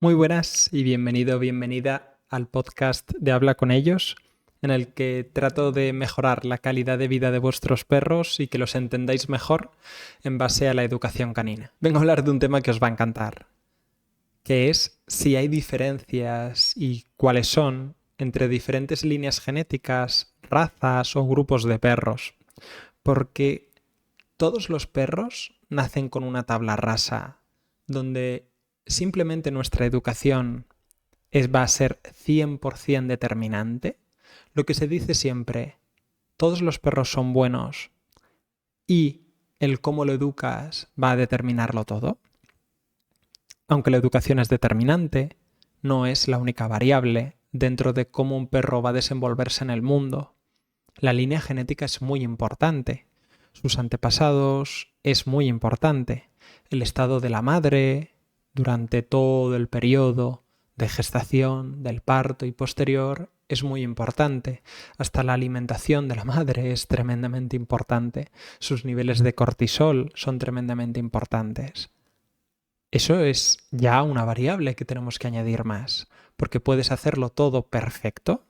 Muy buenas y bienvenido o bienvenida al podcast de Habla con ellos, en el que trato de mejorar la calidad de vida de vuestros perros y que los entendáis mejor en base a la educación canina. Vengo a hablar de un tema que os va a encantar, que es si hay diferencias y cuáles son entre diferentes líneas genéticas, razas o grupos de perros. Porque todos los perros nacen con una tabla rasa, donde simplemente nuestra educación va a ser 100% determinante. Lo que se dice siempre, todos los perros son buenos y el cómo lo educas va a determinarlo todo. Aunque la educación es determinante, no es la única variable dentro de cómo un perro va a desenvolverse en el mundo. La línea genética es muy importante. Sus antepasados es muy importante. El estado de la madre durante todo el periodo de gestación, del parto y posterior es muy importante. Hasta la alimentación de la madre es tremendamente importante. Sus niveles de cortisol son tremendamente importantes. Eso es ya una variable que tenemos que añadir más, porque puedes hacerlo todo perfecto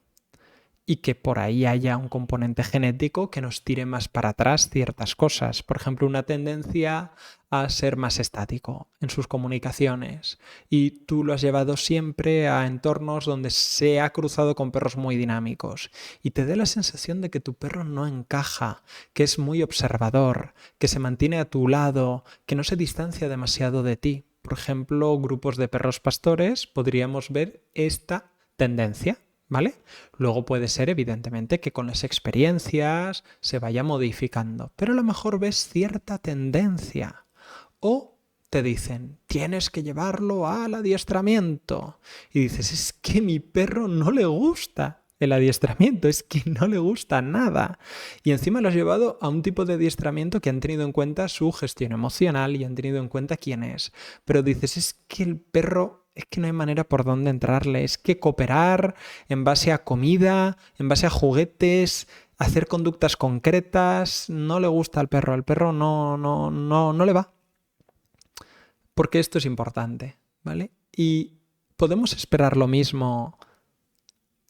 y que por ahí haya un componente genético que nos tire más para atrás ciertas cosas. Por ejemplo, una tendencia a ser más estático en sus comunicaciones. Y tú lo has llevado siempre a entornos donde se ha cruzado con perros muy dinámicos. Y te da la sensación de que tu perro no encaja, que es muy observador, que se mantiene a tu lado, que no se distancia demasiado de ti. Por ejemplo, grupos de perros pastores podríamos ver esta tendencia. ¿Vale? Luego puede ser, evidentemente, que con las experiencias se vaya modificando, pero a lo mejor ves cierta tendencia. O te dicen, tienes que llevarlo al adiestramiento. Y dices, es que a mi perro no le gusta el adiestramiento, es que no le gusta nada. Y encima lo has llevado a un tipo de adiestramiento que han tenido en cuenta su gestión emocional y han tenido en cuenta quién es. Pero dices, es que el perro es que no hay manera por dónde entrarle, es que cooperar en base a comida, en base a juguetes, hacer conductas concretas, no le gusta al perro no le va. Porque esto es importante, ¿vale? Y podemos esperar lo mismo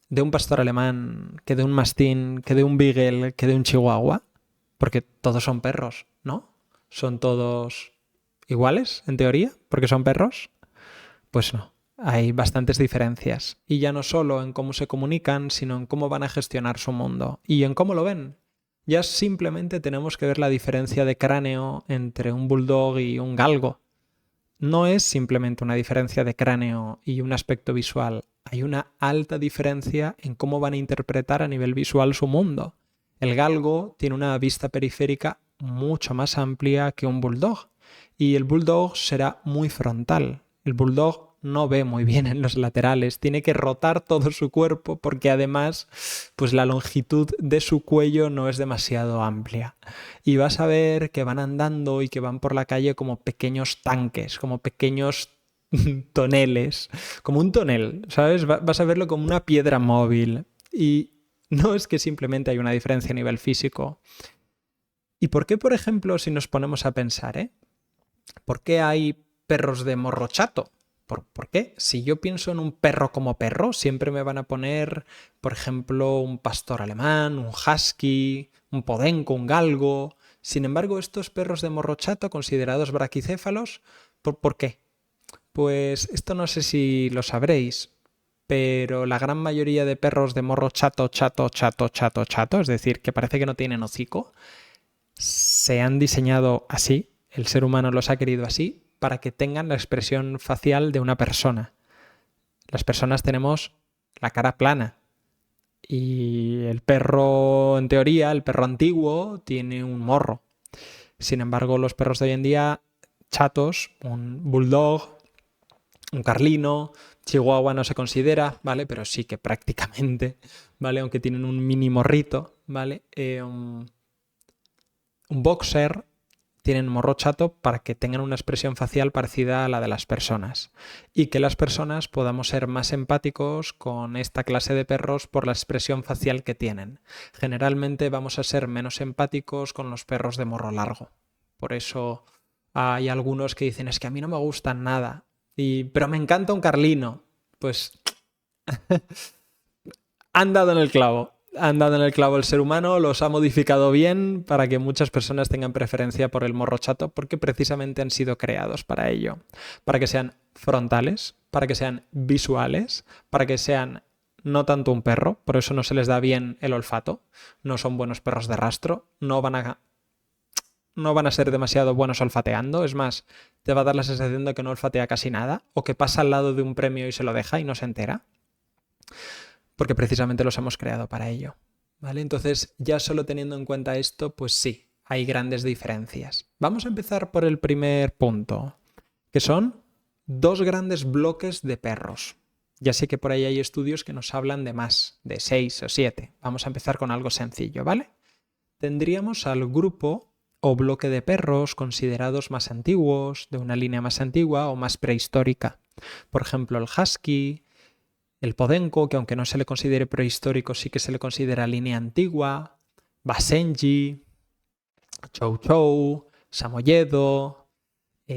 de un pastor alemán, que de un mastín, que de un beagle, que de un chihuahua, porque todos son perros, ¿no? Son todos iguales, en teoría, porque son perros. Pues no, hay bastantes diferencias. Y ya no solo en cómo se comunican, sino en cómo van a gestionar su mundo y en cómo lo ven. Ya simplemente tenemos que ver la diferencia de cráneo entre un bulldog y un galgo. No es simplemente una diferencia de cráneo y un aspecto visual. Hay una alta diferencia en cómo van a interpretar a nivel visual su mundo. El galgo tiene una vista periférica mucho más amplia que un bulldog y el bulldog será muy frontal. El bulldog no ve muy bien en los laterales, tiene que rotar todo su cuerpo porque además pues la longitud de su cuello no es demasiado amplia. Y vas a ver que van andando y que van por la calle como pequeños tanques, como pequeños toneles, como un tonel, ¿sabes? Vas a verlo como una piedra móvil. Y no es que simplemente hay una diferencia a nivel físico. ¿Y por qué, por ejemplo, si nos ponemos a pensar, ¿por qué hay perros de morro chato? ¿Por qué? Si yo pienso en un perro como perro, siempre me van a poner, por ejemplo, un pastor alemán, un husky, un podenco, un galgo. Sin embargo, estos perros de morro chato, considerados braquicéfalos, ¿por qué? Pues esto no sé si lo sabréis, pero la gran mayoría de perros de morro chato, chato, chato, chato, chato, es decir, que parece que no tienen hocico, se han diseñado así, el ser humano los ha querido así, para que tengan la expresión facial de una persona. Las personas tenemos la cara plana y el perro, en teoría, el perro antiguo, tiene un morro. Sin embargo, los perros de hoy en día, chatos, un bulldog, un carlino, chihuahua no se considera, ¿vale? Pero sí que prácticamente, ¿vale? Aunque tienen un mini morrito, ¿vale? Un boxer tienen morro chato para que tengan una expresión facial parecida a la de las personas y que las personas podamos ser más empáticos con esta clase de perros por la expresión facial que tienen. Generalmente vamos a ser menos empáticos con los perros de morro largo. Por eso hay algunos que dicen es que a mí no me gustan nada. Pero me encanta un carlino. Pues han dado en el clavo. Han dado en el clavo. El ser humano los ha modificado bien para que muchas personas tengan preferencia por el morro chato, porque precisamente han sido creados para ello. Para que sean frontales, para que sean visuales, para que sean no tanto un perro, por eso no se les da bien el olfato. No son buenos perros de rastro, no van a ser demasiado buenos olfateando. Es más, te va a dar la sensación de que no olfatea casi nada, o que pasa al lado de un premio y se lo deja y no se entera. Porque precisamente los hemos creado para ello, ¿vale? Entonces, ya solo teniendo en cuenta esto, pues sí, hay grandes diferencias. Vamos a empezar por el primer punto, que son 2 grandes bloques de perros. Ya sé que por ahí hay estudios que nos hablan de más, de 6 o 7. Vamos a empezar con algo sencillo, ¿vale? Tendríamos al grupo o bloque de perros considerados más antiguos, de una línea más antigua o más prehistórica. Por ejemplo, el husky, el podenco, que aunque no se le considere prehistórico, sí que se le considera línea antigua, basenji, chow chow, samoyedo,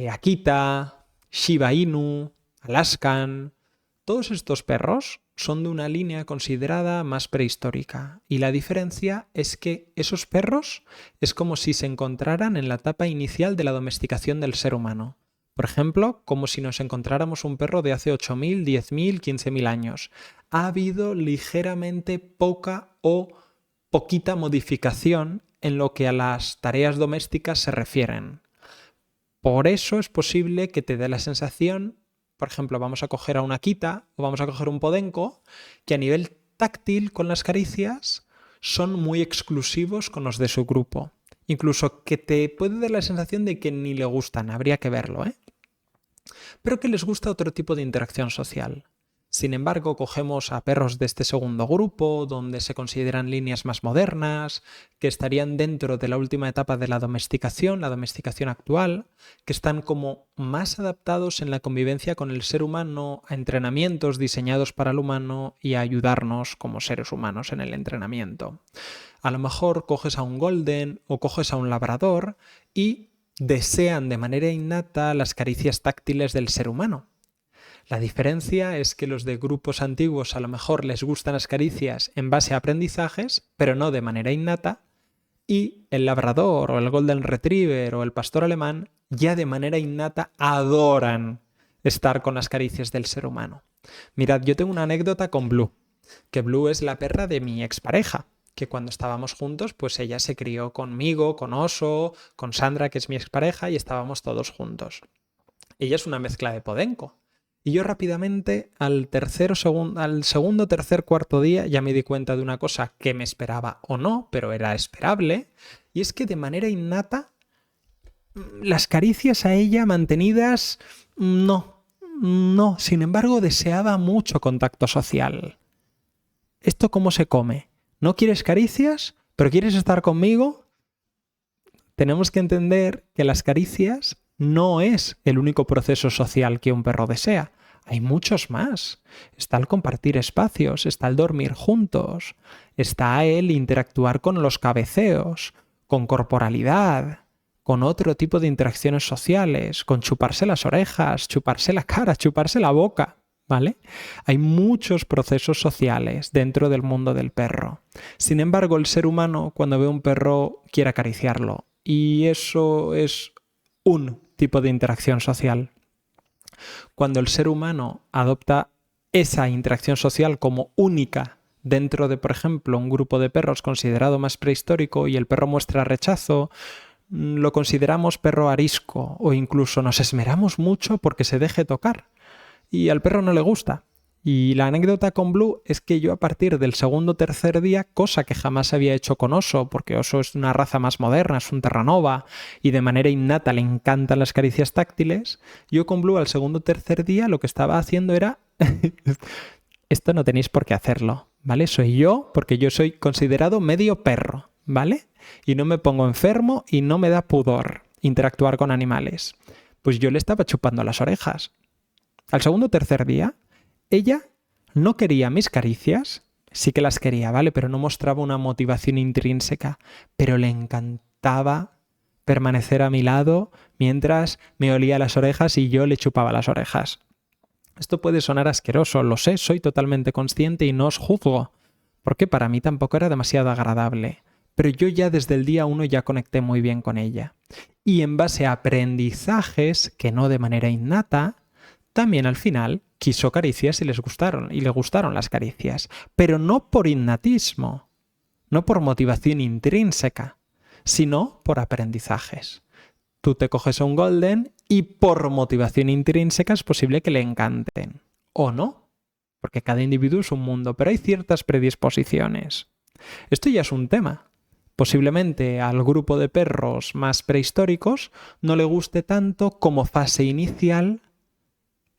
akita, shiba inu, alaskan. Todos estos perros son de una línea considerada más prehistórica, y la diferencia es que esos perros es como si se encontraran en la etapa inicial de la domesticación del ser humano. Por ejemplo, como si nos encontráramos un perro de hace 8.000, 10.000, 15.000 años. Ha habido ligeramente poca o poquita modificación en lo que a las tareas domésticas se refieren. Por eso es posible que te dé la sensación, por ejemplo, vamos a coger a una akita o vamos a coger un podenco, que a nivel táctil con las caricias son muy exclusivos con los de su grupo. Incluso que te puede dar la sensación de que ni le gustan, habría que verlo, ¿eh? Pero que les gusta otro tipo de interacción social. Sin embargo, cogemos a perros de este segundo grupo, donde se consideran líneas más modernas, que estarían dentro de la última etapa de la domesticación actual, que están como más adaptados en la convivencia con el ser humano, a entrenamientos diseñados para el humano y a ayudarnos como seres humanos en el entrenamiento. A lo mejor coges a un golden o coges a un labrador y desean de manera innata las caricias táctiles del ser humano. La diferencia es que los de grupos antiguos a lo mejor les gustan las caricias en base a aprendizajes, pero no de manera innata, y el labrador o el golden retriever o el pastor alemán ya de manera innata adoran estar con las caricias del ser humano. Mirad, yo tengo una anécdota con Blue, que Blue es la perra de mi expareja, que cuando estábamos juntos, pues ella se crió conmigo, con Oso, con Sandra, que es mi expareja, y estábamos todos juntos. Ella es una mezcla de podenco. Y yo rápidamente, al segundo, tercer, cuarto día, ya me di cuenta de una cosa que me esperaba o no, pero era esperable, y es que de manera innata, las caricias a ella mantenidas, no. Sin embargo, deseaba mucho contacto social. ¿Esto cómo se come? ¿No quieres caricias, pero quieres estar conmigo? Tenemos que entender que las caricias no es el único proceso social que un perro desea. Hay muchos más. Está el compartir espacios, está el dormir juntos, está el interactuar con los cabeceos, con corporalidad, con otro tipo de interacciones sociales, con chuparse las orejas, chuparse la cara, chuparse la boca, ¿vale? Hay muchos procesos sociales dentro del mundo del perro. Sin embargo, el ser humano, cuando ve un perro, quiere acariciarlo. Y eso es un tipo de interacción social. Cuando el ser humano adopta esa interacción social como única dentro de, por ejemplo, un grupo de perros considerado más prehistórico y el perro muestra rechazo, lo consideramos perro arisco o incluso nos esmeramos mucho porque se deje tocar y al perro no le gusta. Y la anécdota con Blue es que yo a partir del segundo o tercer día, cosa que jamás había hecho con Oso, porque Oso es una raza más moderna, es un Terranova y de manera innata le encantan las caricias táctiles, yo con Blue al segundo o tercer día lo que estaba haciendo era esto no tenéis por qué hacerlo, ¿vale? Soy yo porque yo soy considerado medio perro, ¿vale? Y no me pongo enfermo y no me da pudor interactuar con animales. Pues yo le estaba chupando las orejas. Al segundo o tercer día, ella no quería mis caricias, sí que las quería, ¿vale? Pero no mostraba una motivación intrínseca, pero le encantaba permanecer a mi lado mientras me olía las orejas y yo le chupaba las orejas. Esto puede sonar asqueroso, lo sé, soy totalmente consciente y no os juzgo, porque para mí tampoco era demasiado agradable. Pero yo ya desde el día 1 ya conecté muy bien con ella. Y en base a aprendizajes, que no de manera innata, también al final quiso caricias y le gustaron las caricias. Pero no por innatismo, no por motivación intrínseca, sino por aprendizajes. Tú te coges a un golden y por motivación intrínseca es posible que le encanten. O no, porque cada individuo es un mundo, pero hay ciertas predisposiciones. Esto ya es un tema. Posiblemente al grupo de perros más prehistóricos no le guste tanto como fase inicial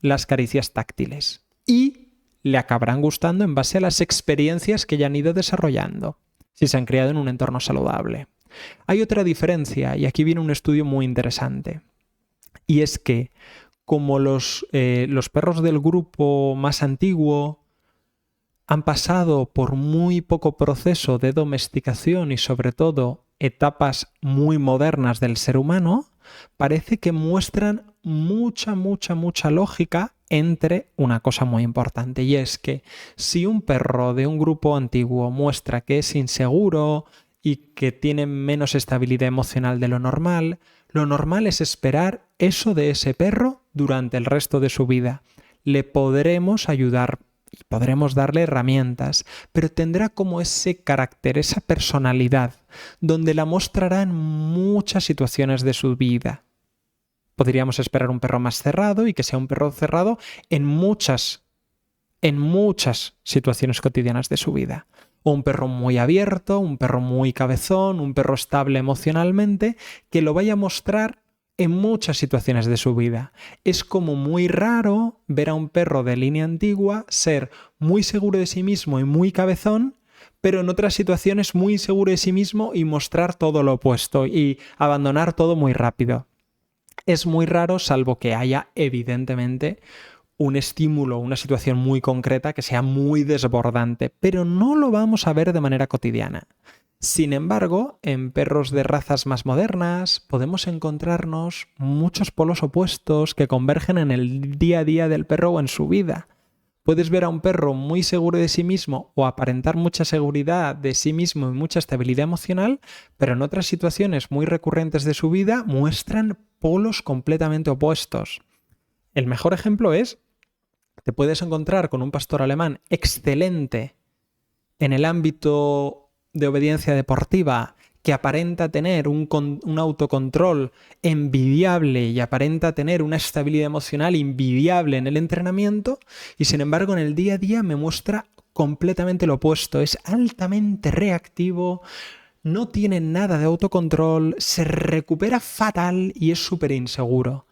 las caricias táctiles. Y le acabarán gustando en base a las experiencias que ya han ido desarrollando, si se han criado en un entorno saludable. Hay otra diferencia, y aquí viene un estudio muy interesante, y es que como los perros del grupo más antiguo han pasado por muy poco proceso de domesticación y sobre todo etapas muy modernas del ser humano, parece que muestran mucha lógica entre una cosa muy importante, y es que si un perro de un grupo antiguo muestra que es inseguro y que tiene menos estabilidad emocional de lo normal es esperar eso de ese perro durante el resto de su vida. Le podremos ayudar y podremos darle herramientas, pero tendrá como ese carácter, esa personalidad, donde la mostrará en muchas situaciones de su vida. Podríamos esperar un perro más cerrado y que sea un perro cerrado en muchas situaciones cotidianas de su vida. O un perro muy abierto, un perro muy cabezón, un perro estable emocionalmente, que lo vaya a mostrar en muchas situaciones de su vida. Es como muy raro ver a un perro de línea antigua ser muy seguro de sí mismo y muy cabezón, pero en otras situaciones muy inseguro de sí mismo y mostrar todo lo opuesto y abandonar todo muy rápido. Es muy raro, salvo que haya evidentemente un estímulo, una situación muy concreta que sea muy desbordante, pero no lo vamos a ver de manera cotidiana. Sin embargo, en perros de razas más modernas podemos encontrarnos muchos polos opuestos que convergen en el día a día del perro o en su vida. Puedes ver a un perro muy seguro de sí mismo o aparentar mucha seguridad de sí mismo y mucha estabilidad emocional, pero en otras situaciones muy recurrentes de su vida muestran polos completamente opuestos. El mejor ejemplo es, te puedes encontrar con un pastor alemán excelente en el ámbito de obediencia deportiva, que aparenta tener un autocontrol envidiable y aparenta tener una estabilidad emocional envidiable en el entrenamiento, y sin embargo en el día a día me muestra completamente lo opuesto. Es altamente reactivo, no tiene nada de autocontrol, se recupera fatal y es súper inseguro.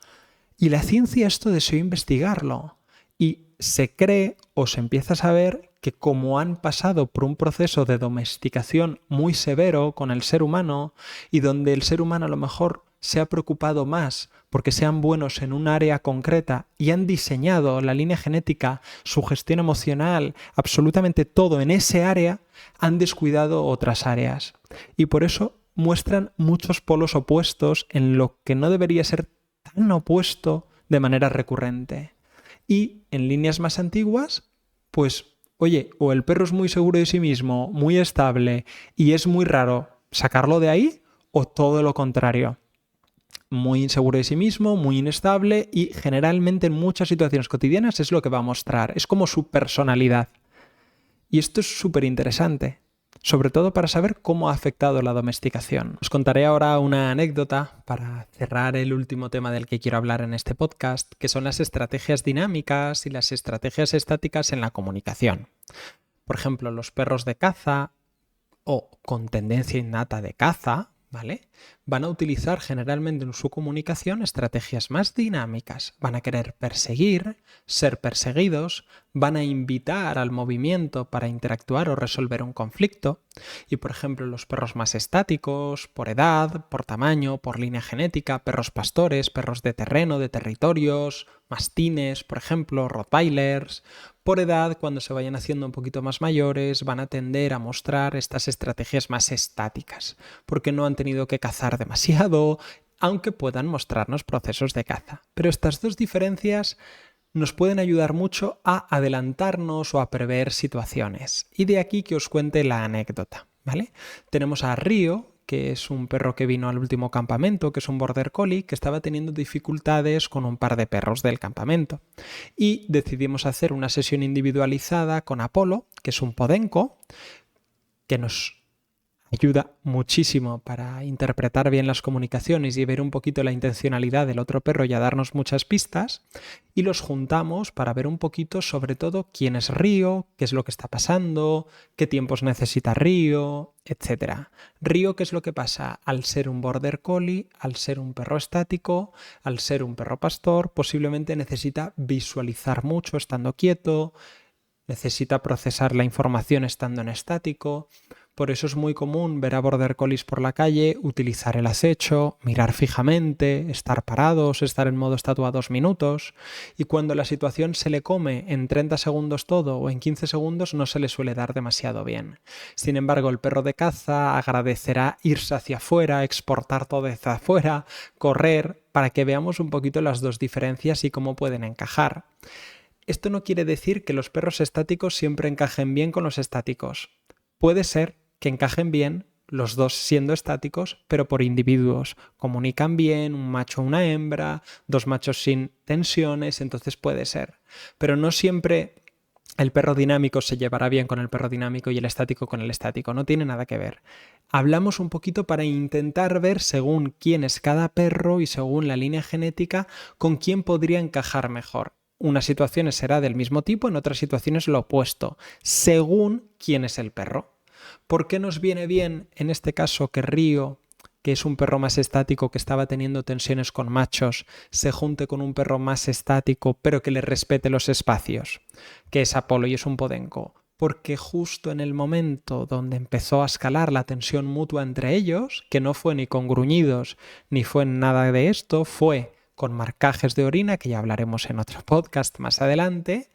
Y la ciencia esto deseó investigarlo. Y se cree o se empieza a saber que como han pasado por un proceso de domesticación muy severo con el ser humano y donde el ser humano a lo mejor se ha preocupado más porque sean buenos en un área concreta y han diseñado la línea genética, su gestión emocional, absolutamente todo en ese área, han descuidado otras áreas. Y por eso muestran muchos polos opuestos en lo que no debería ser tan opuesto de manera recurrente. Y en líneas más antiguas, pues, oye, o el perro es muy seguro de sí mismo, muy estable, y es muy raro sacarlo de ahí, o todo lo contrario. Muy inseguro de sí mismo, muy inestable, y generalmente en muchas situaciones cotidianas es lo que va a mostrar. Es como su personalidad. Y esto es súper interesante, sobre todo para saber cómo ha afectado la domesticación. Os contaré ahora una anécdota para cerrar el último tema del que quiero hablar en este podcast, que son las estrategias dinámicas y las estrategias estáticas en la comunicación. Por ejemplo, los perros de caza o con tendencia innata de caza, ¿vale? Van a utilizar generalmente en su comunicación estrategias más dinámicas. Van a querer perseguir, ser perseguidos, van a invitar al movimiento para interactuar o resolver un conflicto. Y por ejemplo, los perros más estáticos, por edad, por tamaño, por línea genética, perros pastores, perros de terreno, de territorios, mastines, por ejemplo, rottweilers, por edad, cuando se vayan haciendo un poquito más mayores, van a tender a mostrar estas estrategias más estáticas, porque no han tenido que cazar demasiado, aunque puedan mostrarnos procesos de caza. Pero estas dos diferencias nos pueden ayudar mucho a adelantarnos o a prever situaciones. Y de aquí que os cuente la anécdota, ¿vale? Tenemos a Río, que es un perro que vino al último campamento, que es un border collie, que estaba teniendo dificultades con un par de perros del campamento. Y decidimos hacer una sesión individualizada con Apolo, que es un podenco, que nos ayuda muchísimo para interpretar bien las comunicaciones y ver un poquito la intencionalidad del otro perro y a darnos muchas pistas. Y los juntamos para ver un poquito sobre todo quién es Río, qué es lo que está pasando, qué tiempos necesita Río, etc. Río, ¿qué es lo que pasa? Al ser un border collie, al ser un perro estático, al ser un perro pastor, posiblemente necesita visualizar mucho estando quieto, necesita procesar la información estando en estático. Por eso es muy común ver a border collies por la calle, utilizar el acecho, mirar fijamente, estar parados, estar en modo estatua 2 minutos, y cuando la situación se le come en 30 segundos todo o en 15 segundos no se le suele dar demasiado bien. Sin embargo, el perro de caza agradecerá irse hacia afuera, exportar todo hacia afuera, correr, para que veamos un poquito las dos diferencias y cómo pueden encajar. Esto no quiere decir que los perros estáticos siempre encajen bien con los estáticos. Puede ser que encajen bien los dos siendo estáticos, pero por individuos. Comunican bien, un macho o una hembra, dos machos sin tensiones, entonces puede ser. Pero no siempre el perro dinámico se llevará bien con el perro dinámico y el estático con el estático. No tiene nada que ver. Hablamos un poquito para intentar ver según quién es cada perro y según la línea genética con quién podría encajar mejor. Unas situaciones será del mismo tipo, en otras situaciones lo opuesto, según quién es el perro. ¿Por qué nos viene bien en este caso que Río, que es un perro más estático que estaba teniendo tensiones con machos, se junte con un perro más estático pero que le respete los espacios, que es Apolo y es un podenco? Porque justo en el momento donde empezó a escalar la tensión mutua entre ellos, que no fue ni con gruñidos ni fue nada de esto, fue con marcajes de orina, que ya hablaremos en otro podcast más adelante,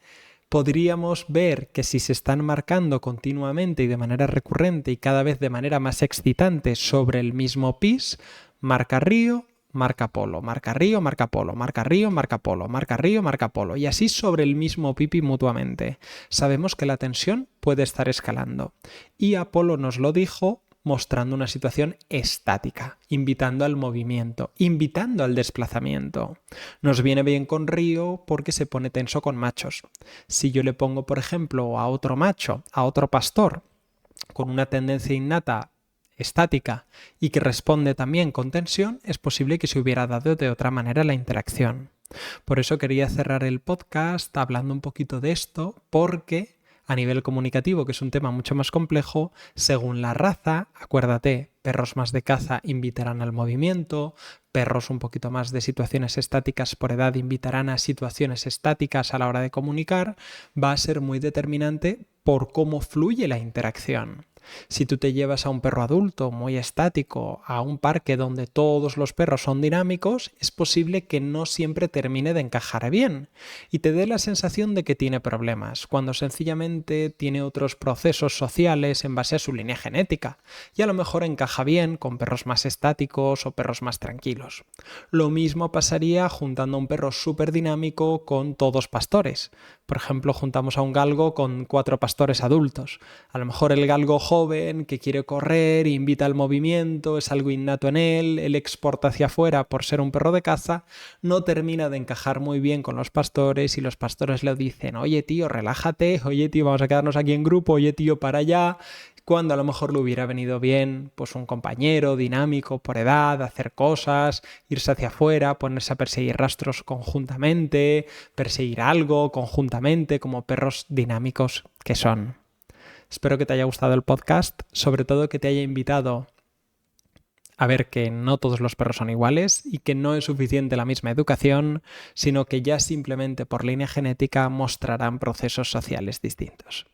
podríamos ver que si se están marcando continuamente y de manera recurrente y cada vez de manera más excitante sobre el mismo pis, marca Río, marca Apolo, marca Río, marca Apolo, marca Río, marca Apolo, marca Río, marca Apolo, y así sobre el mismo pipi mutuamente. Sabemos que la tensión puede estar escalando. Y Apolo nos lo dijo mostrando una situación estática, invitando al movimiento, invitando al desplazamiento. Nos viene bien con Río porque se pone tenso con machos. Si yo le pongo, por ejemplo, a otro macho, a otro pastor, con una tendencia innata estática y que responde también con tensión, es posible que se hubiera dado de otra manera la interacción. Por eso quería cerrar el podcast hablando un poquito de esto, porque a nivel comunicativo, que es un tema mucho más complejo, según la raza, acuérdate, perros más de caza invitarán al movimiento, perros un poquito más de situaciones estáticas por edad invitarán a situaciones estáticas a la hora de comunicar, va a ser muy determinante por cómo fluye la interacción. Si tú te llevas a un perro adulto muy estático a un parque donde todos los perros son dinámicos, es posible que no siempre termine de encajar bien y te dé la sensación de que tiene problemas, cuando sencillamente tiene otros procesos sociales en base a su línea genética y a lo mejor encaja bien con perros más estáticos o perros más tranquilos. Lo mismo pasaría juntando a un perro súper dinámico con todos pastores. Por ejemplo, juntamos a un galgo con 4 pastores adultos. A lo mejor el galgo joven que quiere correr, invita al movimiento, es algo innato en él exporta hacia afuera por ser un perro de caza, no termina de encajar muy bien con los pastores y los pastores le dicen, oye tío, relájate, oye tío, vamos a quedarnos aquí en grupo, oye tío, para allá, cuando a lo mejor le hubiera venido bien pues un compañero dinámico por edad, hacer cosas, irse hacia afuera, ponerse a perseguir rastros conjuntamente, perseguir algo conjuntamente como perros dinámicos que son. Espero que te haya gustado el podcast, sobre todo que te haya invitado a ver que no todos los perros son iguales y que no es suficiente la misma educación, sino que ya simplemente por línea genética mostrarán procesos sociales distintos.